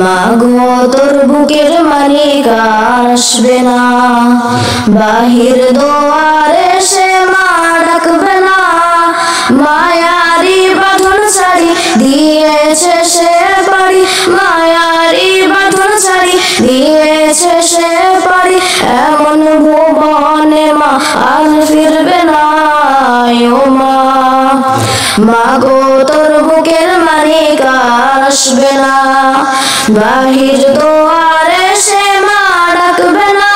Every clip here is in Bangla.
মাগো তোর বুকের মালিক আসবে না, বাহির দুয়ারে সে মা ডাকবে না। মায়ারি বাঁধন ছাড়ি দিয়েছে সে পারি, মায়ারি বাঁধন ছাড়ি দিয়েছে সে পারি। এমন ভুবনে মা আর ফিরবে না ও মা। মাগো তোর বুকের মালিক আসবে না, বাহির দুয়ারে সে মা ডাকবে না।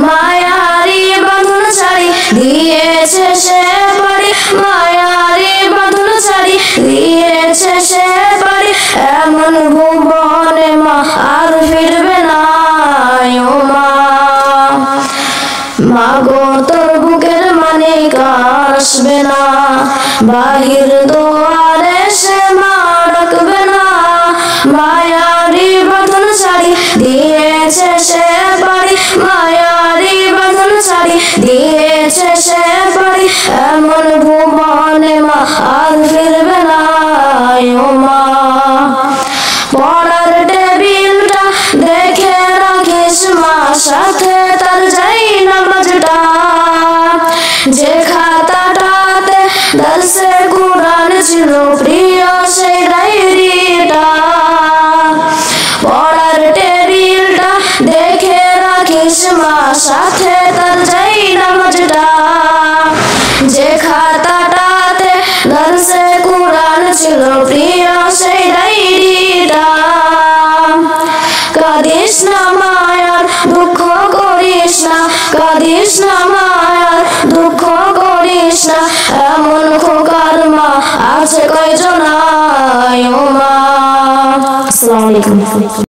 মায়ারি বাঁধন ছাড়ি দিয়েছে সে পারি, মায়ারি বাঁধন ছাড়ি দিয়েছে সে পারি। এমন ভুবনে মা আর ফিরবে না ও মা। মাগো তোর বুকের মালিক আসবে না, বাহির দুয়ারে সে মা ডাকবে না। মায়ারি বাঁধন ছাড়ি দিয়েছে সে পারি, মায়ারি বাঁধন ছাড়ি দিয়েছে সে পারি। এমন ভুবনে মা আর ফিরবে না ও মা। পড়ার টেবিলটা দেখে রাখিস মা, সাথে তার যাই নামাজটা। যে খাতাটাতে দর্শে কুরআন ছিল প্রিয় সেই ডায়েরিটা। পড়ার টেবিলটা দেখে রাখিস মা, সাথে তার যাই নামাজটা। যে খাতাটাতে দর্শে কুরআন ছিল প্রিয় সেই ডায়েরিটা। কাঁদিস না মায়ার দুঃখ করিস না, কাঁদিস না মায়ার দুঃখ করিস না। এমন খোকার মা আছে কয়জন ও মা। আসসালামু আলাইকুম।